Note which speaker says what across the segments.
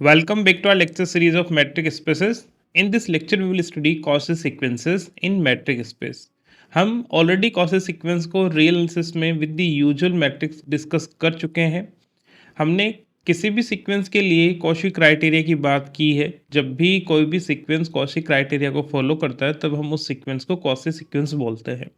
Speaker 1: Welcome back to our lecture series of metric spaces. In this lecture, we will study Cauchy sequences in metric space. हम already Cauchy sequence को real analysis में with the usual matrix discuss कर चुके हैं. हमने किसी भी sequence के लिए Cauchy क्राइटेरिया की बात की है. जब भी कोई भी सीक्वेंस Cauchy क्राइटेरिया को फॉलो करता है तब हम उस सीक्वेंस को Cauchy सीक्वेंस बोलते हैं.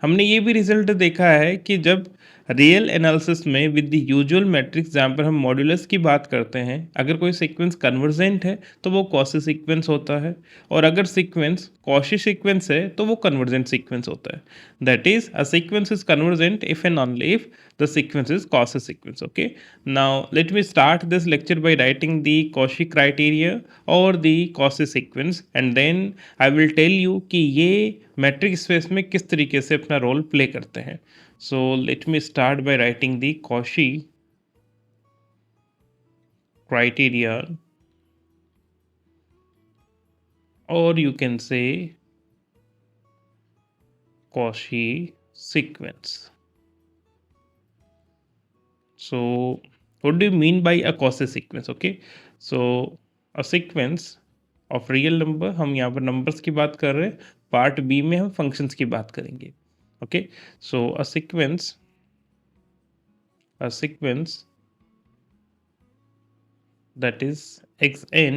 Speaker 1: हमने ये भी रिजल्ट देखा है कि जब रियल एनालिसिस में विद द यूजुअल मैट्रिक्स जहाँ पर हम मॉड्यूलस की बात करते हैं, अगर कोई सीक्वेंस कन्वर्जेंट है तो वो कॉशी सीक्वेंस होता है, और अगर सीक्वेंस कॉशी सीक्वेंस है तो वो कन्वर्जेंट सीक्वेंस होता है. That is a sequence is convergent if and only if the sequence is Cauchy sequence. Okay, now let me start this lecture by writing the Cauchy criteria or the Cauchy sequence, and then I will tell you कि ये metric space में किस तरीके से अपना role play करते हैं. So let me start by writing the Cauchy criteria, or you can say Cauchy sequence. So what do you mean by a Cauchy sequence? Okay, so a sequence of real number, हम यहाँ पर numbers की बात कर रहे हैं, part B में हम functions की बात करेंगे. Okay, so a sequence that is xn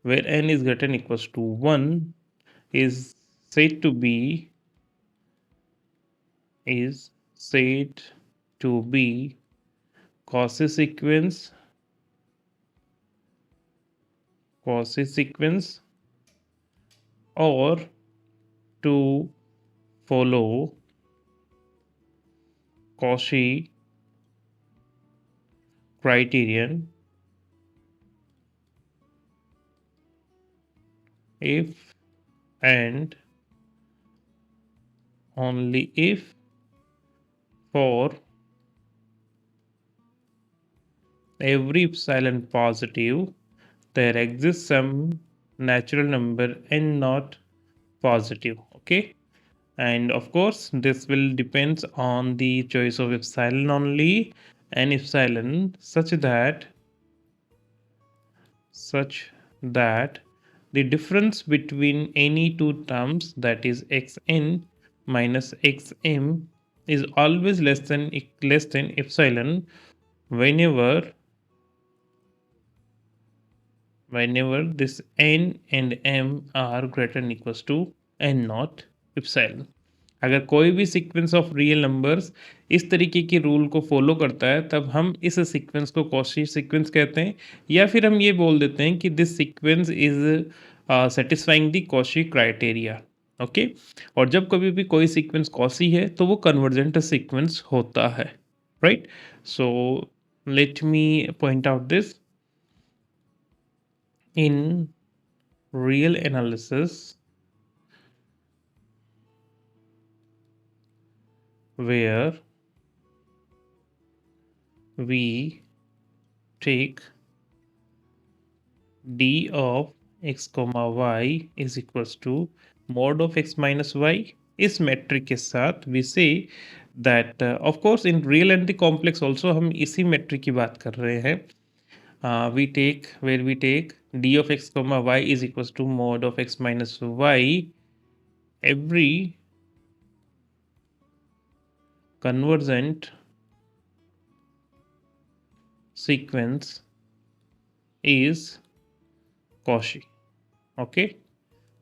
Speaker 1: where n is greater than equals to 1 is said to be Cauchy sequence or to follow Cauchy criterion if and only if for every epsilon positive there exists some natural number n not positive. Okay, and of course this will depends on the choice of epsilon only, and epsilon such that the difference between any two terms, that is xn minus xm, is always less than epsilon whenever this n and m are greater than equals to n not epsilon. अगर कोई भी sequence of real numbers इस तरीके की rule को follow करता है तब हम इस सीक्वेंस को कॉशी सीक्वेंस कहते हैं, या फिर हम ये बोल देते हैं कि this sequence is satisfying the Cauchy criteria. Okay, और जब कभी भी कोई सीक्वेंस कॉशी है तो वो कन्वर्जेंट सीक्वेंस होता है. Right, so let me point out this. In real analysis, where we take d of x comma y is equals to mod of x minus y, इस मेट्रिक के साथ we say that of course in real and the complex also हम इसी metric की बात कर रहे हैं. We take d of x comma y is equals to mod of x minus y. Every convergent sequence is Cauchy. Okay,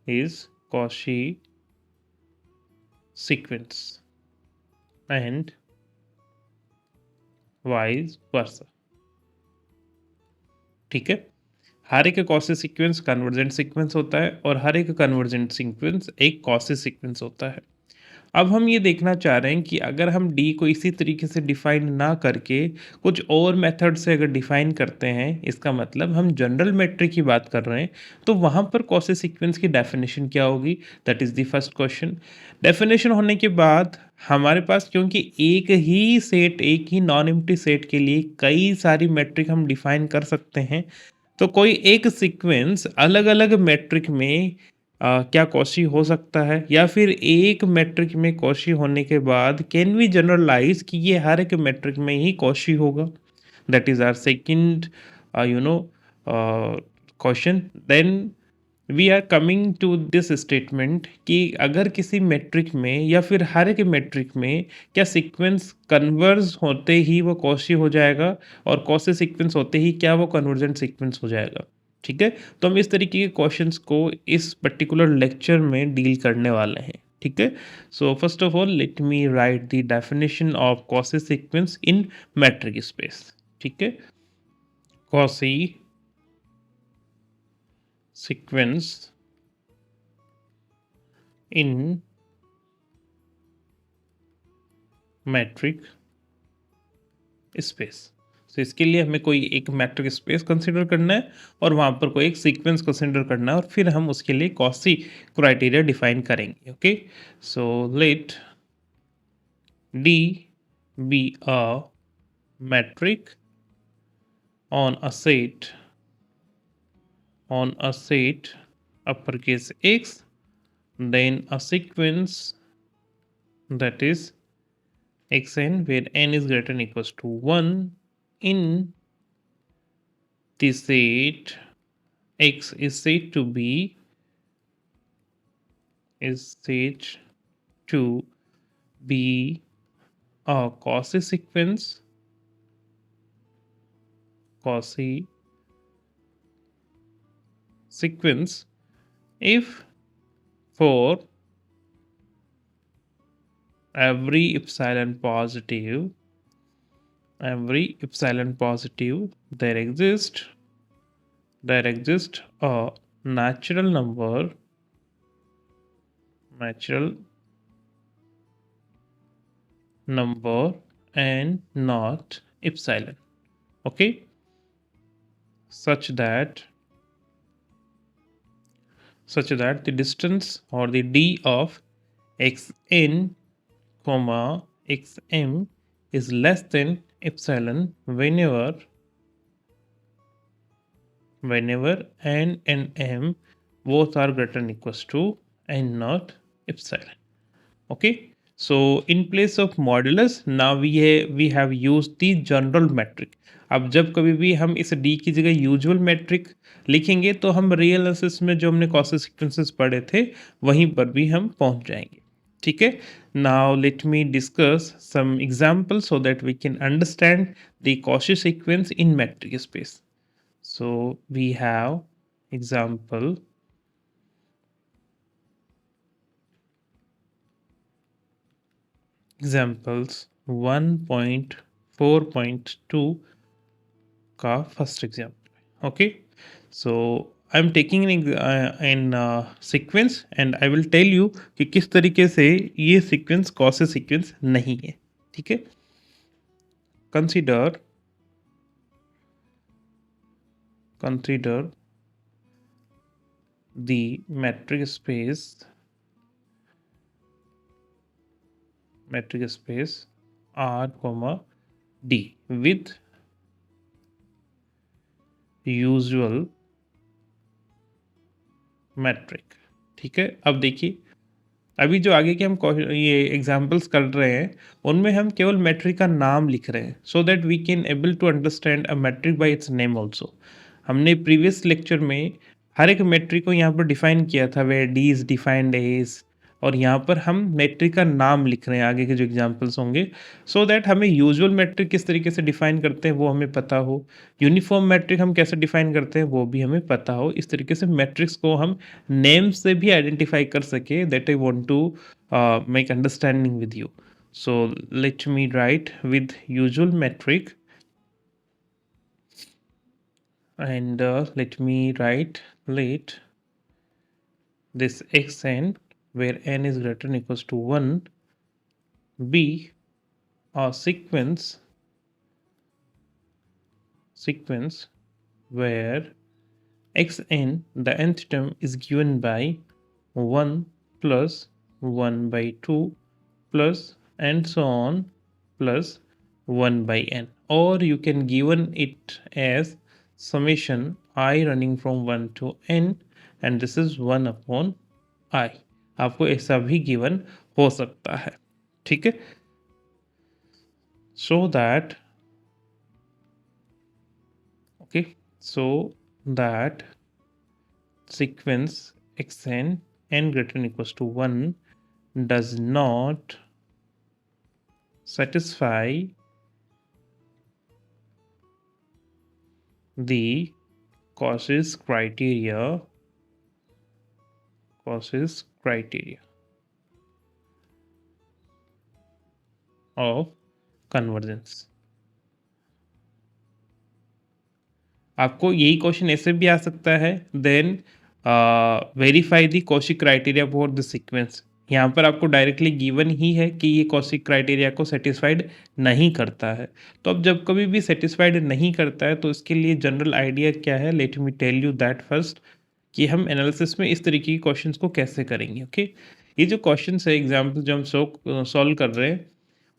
Speaker 1: is Cauchy sequence and vice versa. ठीक है, हर एक कॉशी सीक्वेंस कन्वर्जेंट सीक्वेंस होता है और हर एक convergent sequence एक Cauchy sequence होता है. अब हम ये देखना चाह रहे हैं कि अगर हम d को इसी तरीके से डिफाइन ना करके कुछ और मेथड से अगर डिफाइन करते हैं, इसका मतलब हम जनरल मेट्रिक की बात कर रहे हैं, तो वहाँ पर कॉशी सीक्वेंस की डेफिनेशन क्या होगी? That is the first question. Definition होने के बाद हमारे पास, क्योंकि एक ही नॉन एम्प्टी सेट के लिए कई सारी मेट्रिक हम डिफाइन कर सकते हैं, तो कोई एक सीक्वेंस अलग अलग मेट्रिक में क्या कॉशी हो सकता है, या फिर एक मेट्रिक में कॉशी होने के बाद कैन वी जनरलाइज कि ये हर एक मेट्रिक में ही कॉशी होगा? That is our second question, then we are coming to this statement कि अगर किसी मेट्रिक में या फिर हर एक मेट्रिक में क्या सीक्वेंस कन्वर्ज होते ही वो कॉशी हो जाएगा, और कॉशी सीक्वेंस होते ही क्या वो कन्वर्जेंट सीक्वेंस हो जाएगा। ठीक है, तो हम इस तरीके के क्वेश्चंस को इस पर्टिकुलर लेक्चर में डील करने वाले हैं। ठीक है, so first of all let me right the definition of Cauchy sequence in matric space. ठीक है, Cauchy sequence in metric space. तो इसके लिए हमें कोई एक मैट्रिक स्पेस कंसिडर करना है और वहाँ पर कोई एक सीक्वेंस कंसिडर करना है, और फिर हम उसके लिए कॉशी क्राइटेरिया डिफाइन करेंगे। Okay, so let D be a metric on a set uppercase x, then a sequence that is xn where n is greater than equals to 1 in the set x is said to be a Cauchy sequence if for every epsilon positive there exists a natural number and not epsilon. Okay, such that the distance or the d of xn comma xm is less than epsilon whenever n and m both are greater than equals to n not epsilon. Okay, so in place of modulus now we have used the general metric. अब जब कभी भी हम इस d की जगह usual metric लिखेंगे तो हम रियल एनालिसिस में जो हमने कॉशी सीक्वेंसेस पढ़े थे वहीं पर भी हम पहुंच जाएंगे। ठीक है, now let me discuss some example so that we can understand the Cauchy sequence in metric space. So we have example examples 1.4.2 का first example. Okay, so I am taking in sequence and I will tell you कि किस तरीके से ये sequence Cauchy sequence नहीं है। ठीक है, consider the metric space R comma D with usual metric। ठीक है, अब देखिए अभी जो आगे के हम ये एग्जाम्पल्स कर रहे हैं उनमें हम केवल मेट्रिक का नाम लिख रहे हैं so that we can able to understand a metric by its name also. हमने प्रीवियस लेक्चर में हर एक मेट्रिक को यहाँ पर डिफाइन किया था वे डी इज डिफाइंड एज, और यहाँ पर हम मेट्रिक का नाम लिख रहे हैं आगे के जो एग्जाम्पल्स होंगे सो दैट हमें यूजुअल मेट्रिक किस तरीके से डिफाइन करते हैं वो हमें पता हो, यूनिफॉर्म मेट्रिक हम कैसे डिफाइन करते हैं वो भी हमें पता हो। इस तरीके से मेट्रिक्स को हम नेम से भी आइडेंटिफाई कर सके, that I want to make understanding with you. So let me write with usual metric, and let me write let this xn where n is greater than equals to 1 be a sequence where xn the nth term is given by 1 plus 1 by 2 plus and so on plus 1 by n, or you can given it as summation I running from 1 to n and this is 1 upon I। आपको ऐसा भी given हो सकता है। ठीक है, so that okay, so that sequence xn n greater than equals to 1 does not satisfy the Cauchy's criteria of convergence. आपको यही क्वेश्चन ऐसे भी आ सकता है, then verify the Cauchy criteria for the sequence. यहाँ पर आपको डायरेक्टली गिवन ही है कि ये कॉशी क्राइटेरिया को सेटिस्फाइड नहीं करता है। तो अब जब कभी भी सेटिस्फाइड नहीं करता है तो इसके लिए जनरल आइडिया क्या है, let me tell you that first, कि हम एनालिसिस में इस तरीके के क्वेश्चंस को कैसे करेंगे। ओके, ये जो क्वेश्चंस है, एग्जाम्पल जो हम सॉल्व कर रहे हैं,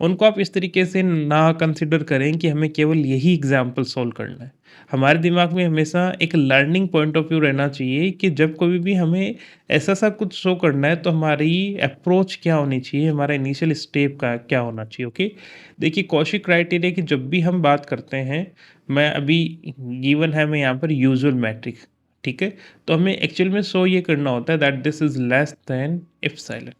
Speaker 1: उनको आप इस तरीके से ना कंसिडर करें कि हमें केवल यही एग्जाम्पल सॉल्व करना है। हमारे दिमाग में हमेशा एक लर्निंग पॉइंट ऑफ व्यू रहना चाहिए कि जब कभी भी हमें ऐसा सा कुछ शो करना है तो हमारी अप्रोच क्या होनी चाहिए, हमारा इनिशियल स्टेप का क्या होना चाहिए। ओके, देखिए कॉशी क्राइटेरिया की जब भी हम बात करते हैं, मैं अभी गिवन है मैं यहाँ पर यूजुअल मैट्रिक, ठीक है, तो हमें एक्चुअल में शो ये करना होता है that this is less then epsilon.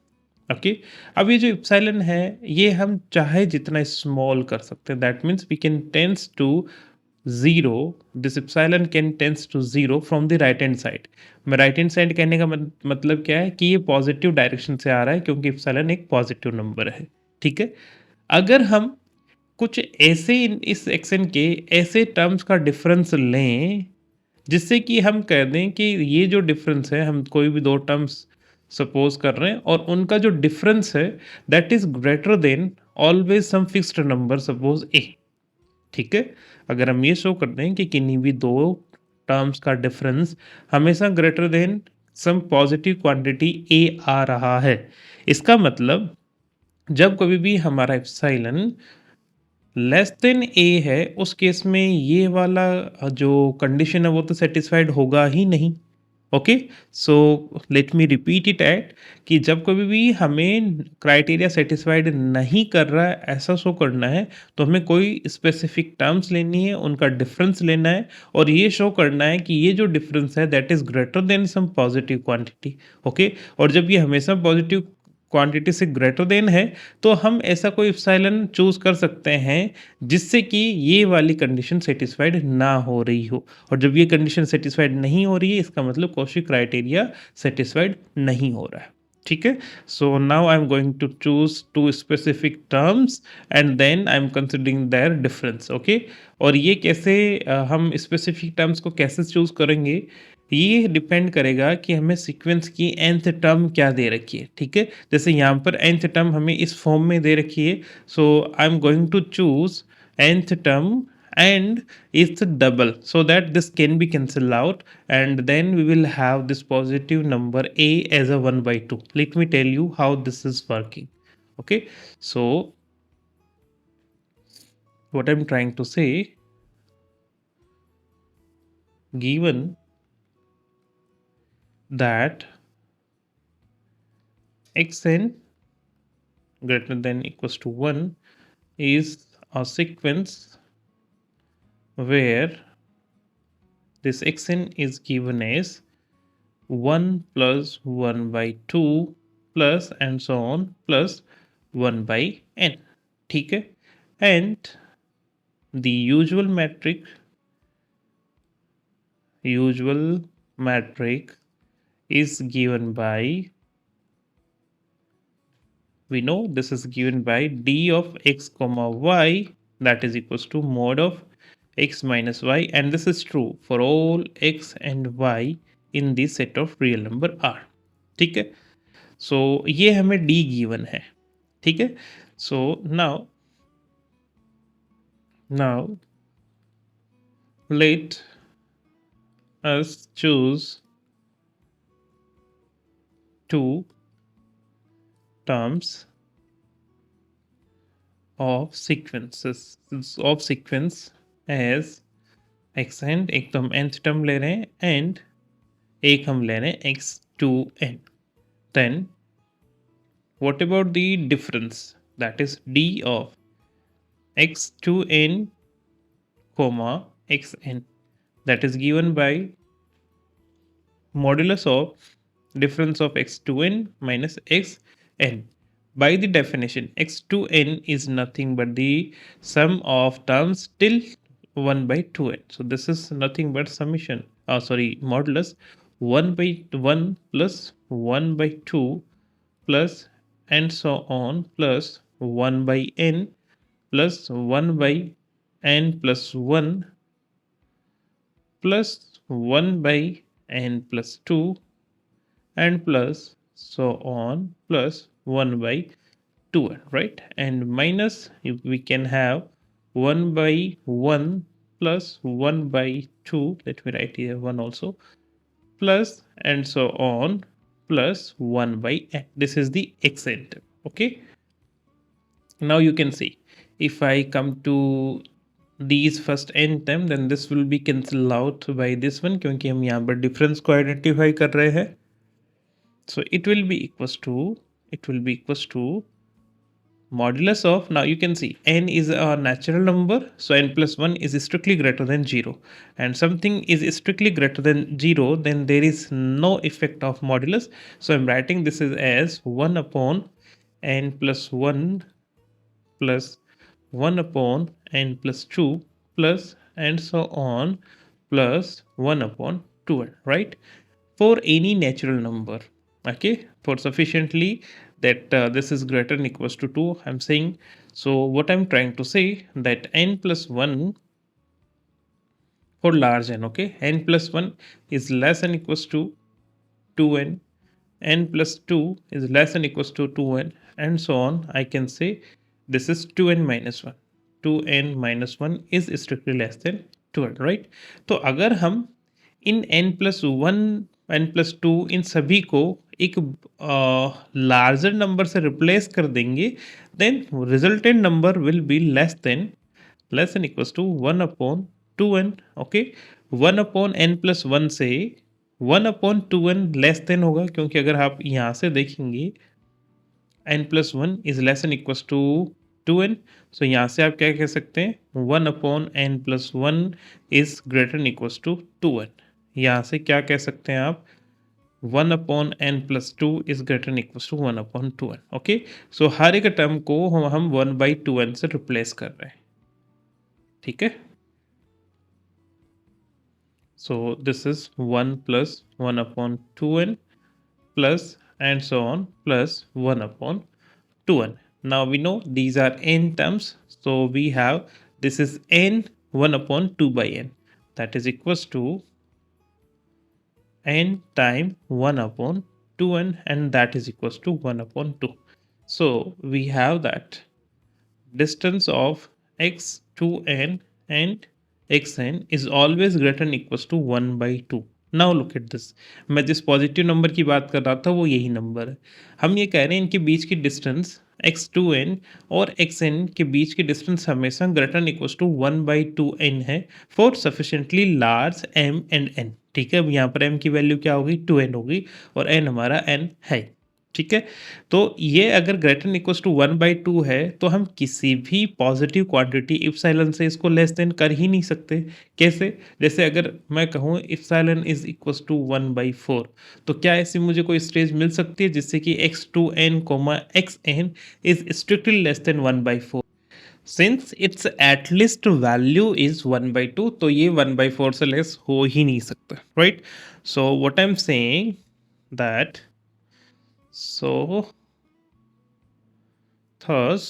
Speaker 1: Okay, अब ये जो एप्सिलॉन है ये हम चाहे जितना स्मॉल कर सकते हैं, that means we can tends to zero, this epsilon can tends to zero from the right hand side. मैं राइट हैंड साइड कहने का मतलब क्या है कि ये पॉजिटिव डायरेक्शन से आ रहा है क्योंकि एप्सिलॉन एक पॉजिटिव नंबर है। ठीक है, अगर हम कुछ ऐसे इस एक्शन के ऐसे टर्म्स का डिफरेंस लें जिससे कि हम कह दें कि ये जो डिफरेंस है, हम कोई भी दो टर्म्स सपोज कर रहे हैं और उनका जो डिफरेंस है that is greater than always some fixed number suppose A. ठीक है, अगर हम ये शो कर दें कि किन्हीं भी दो टर्म्स का डिफरेंस हमेशा greater than some positive quantity A आ रहा है, इसका मतलब जब कभी भी हमारा एप्सिलॉन लेस देन ए है उस केस में ये वाला जो कंडीशन है वो तो सेटिस्फाइड होगा ही नहीं। Okay, so let me repeat it at कि जब कभी भी हमें क्राइटेरिया सेटिस्फाइड नहीं कर रहा है ऐसा शो करना है तो हमें कोई स्पेसिफिक टर्म्स लेनी है, उनका डिफरेंस लेना है और ये शो करना है कि ये जो डिफरेंस है that is greater than some positive quantity. Okay, और जब ये हमेशा पॉजिटिव क्वांटिटी से ग्रेटर देन है तो हम ऐसा कोई एप्सिलॉन चूज कर सकते हैं जिससे कि ये वाली कंडीशन सेटिस्फाइड ना हो रही हो, और जब ये कंडीशन सेटिस्फाइड नहीं हो रही है इसका मतलब कॉची क्राइटेरिया सेटिस्फाइड नहीं हो रहा है। ठीक है, so now I am going to choose two specific terms and then I am considering their difference. Okay, और ये कैसे हम स्पेसिफिक टर्म्स को कैसे चूज करेंगे ये डिपेंड करेगा कि हमें सीक्वेंस की nth टर्म क्या दे रखी है। ठीक है, जैसे यहाँ पर nth टर्म हमें इस फॉर्म में दे रखी है, so I am going to choose nth term and its double so that this can be cancelled out and then we will have this positive number a as a 1 by 2. Let me tell you how this is working. Okay, so what I'm trying to say, given that xn greater than equals to 1 is a sequence where this xn is given as 1 plus 1 by 2 plus and so on plus 1 by n. ठीक है, and the usual metric is given by, we know this is given by d of x comma y that is equals to mod of x minus y, and this is true for all x and y in the set of real number r. ठीक है, सो ये हमें d given है। ठीक है, so now let us choose two terms of sequence as xn, एक तो हम nth टर्म ले रहे हैं and एक हम ले रहे हैं x2n, then what about the difference that is d of x2n comma xn, that is given by modulus of difference of x to n minus x n. By the definition, x to n is nothing but the sum of terms till 1 by 2n. So this is nothing but summation, modulus 1 by 1 plus 1 by 2 plus and so on plus 1 by n plus 1 by n plus 1 plus 1 by n plus 2 and plus so on plus 1 by 2, right? And minus, if we can have 1 by 1 plus 1 by 2, let me write here 1 also, plus and so on plus 1 by n. This is the xn term. Okay, now you can see if I come to these first n term, then this will be cancelled out by this one क्योंकि हम यहाँ पर difference को identify कर रहे हैं. So it will be equals to modulus of, now you can see n is a natural number, so n plus 1 is strictly greater than 0, and something is strictly greater than 0, then there is no effect of modulus. So I'm writing this as 1 upon n plus 1 plus 1 upon n plus 2 plus and so on plus 1 upon 2, right? For any natural number, okay, for sufficiently that this is greater than equals to 2, I'm saying. So what I'm trying to say that n plus 1 for large n, okay, n plus 1 is less than equals to 2n, n plus 2 is less than equals to 2n, and so on. I can say this is 2n minus 1. 2n minus 1 is strictly less than 2n, right? तो अगर हम इन n plus 1 n plus 2 इन सभी को एक larger number से replace कर देंगे, then resultant number will be less than equals to 1 upon 2n. Okay, 1 upon n plus 1 से 1 अपॉन 2n लेस देन होगा, क्योंकि अगर आप यहाँ से देखेंगे n plus 1 is less than equals to 2n. So यहाँ से आप क्या कह सकते हैं 1 upon n plus 1 is greater than equals to 2n. यहाँ से क्या कह सकते हैं आप 1 upon n plus 2 is greater than equals to 1 upon 2n. Okay, so हर एक टर्म को हम 1 बाई 2n से रिप्लेस कर रहे हैं. ठीक है, so this is 1 plus 1 upon 2n plus and so on plus 1 upon 2n. Now we know these are n terms, so we have this is n 1 upon 2 by n, that is equals to n time 1 upon 2n, and that is equals to 1 upon 2. So we have that distance of x to n and xn is always greater than equals to 1 by 2. Now look at this, मैं जिस positive number की बात कर रहा था वो यही number है. हम ये कह रहे हैं इनके बीच की डिस्टेंस x2n और xn के बीच की डिस्टेंस हमेशा greater than equals to 1 by 2n है for sufficiently large m and n. ठीक है, अब यहाँ पर m की वैल्यू क्या होगी 2n होगी और n हमारा n है. ठीक है, तो ये अगर greater than equals to 1 by 2 है तो हम किसी भी पॉजिटिव क्वांटिटी इप्सिलॉन से इसको लेस देन कर ही नहीं सकते. कैसे, जैसे अगर मैं कहूँ epsilon is equals to 1 by 4, तो क्या ऐसी मुझे कोई स्टेज मिल सकती है जिससे कि x2n xn is strictly less than 1 by 4. Since it's at least value is 1 by 2, तो ये 1 बाई 4 से लेस हो ही नहीं सकता, right? So what I am saying that so thus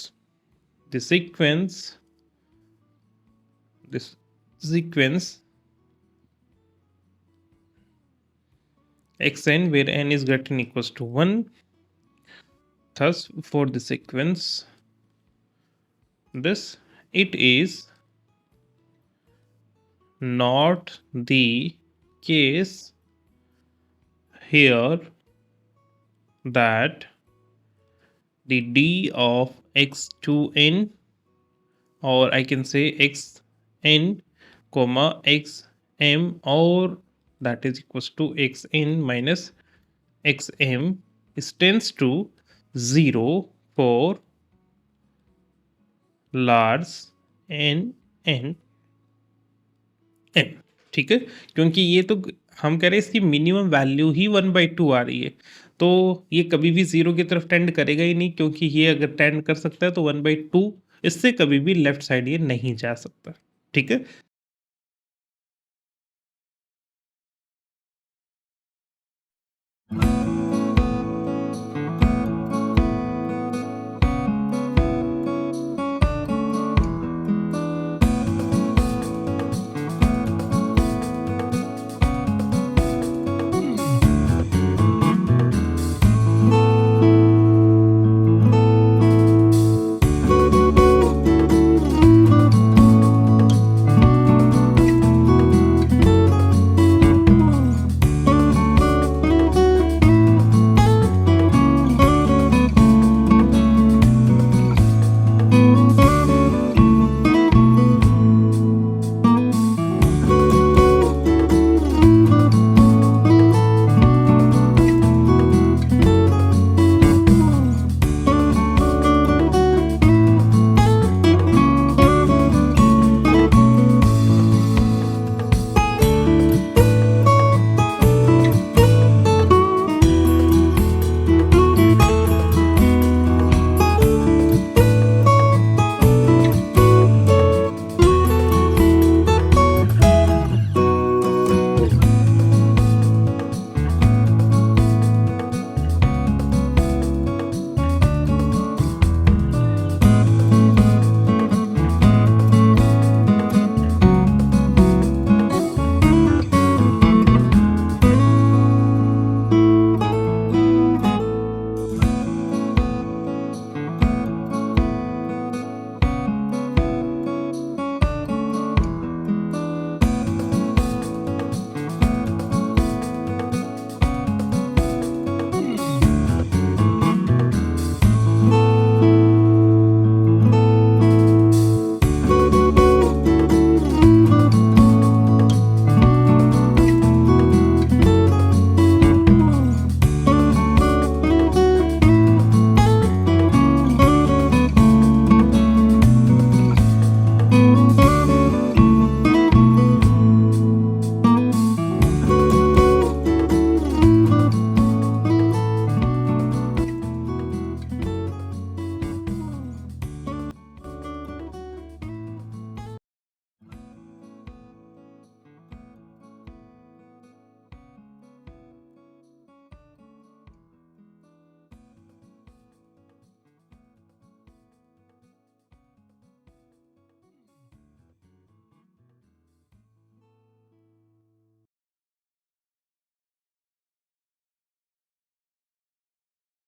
Speaker 1: the sequence xn where n is greater than equals to 1, thus for the sequence this it is not the case here that the d of x to n, or I can say xn comma xm, or that is equals to xn minus xm is tends to 0 for large n and m. ठीक है? क्योंकि ये तो हम कह रहे हैं इसकी मिनिमम वैल्यू ही 1/2 आ रही है। तो ये कभी भी 0 की तरफ टेंड करेगा ही नहीं, क्योंकि ये अगर टेंड कर सकता है तो 1/2 इससे कभी भी लेफ्ट साइड ये नहीं जा सकता। ठीक है?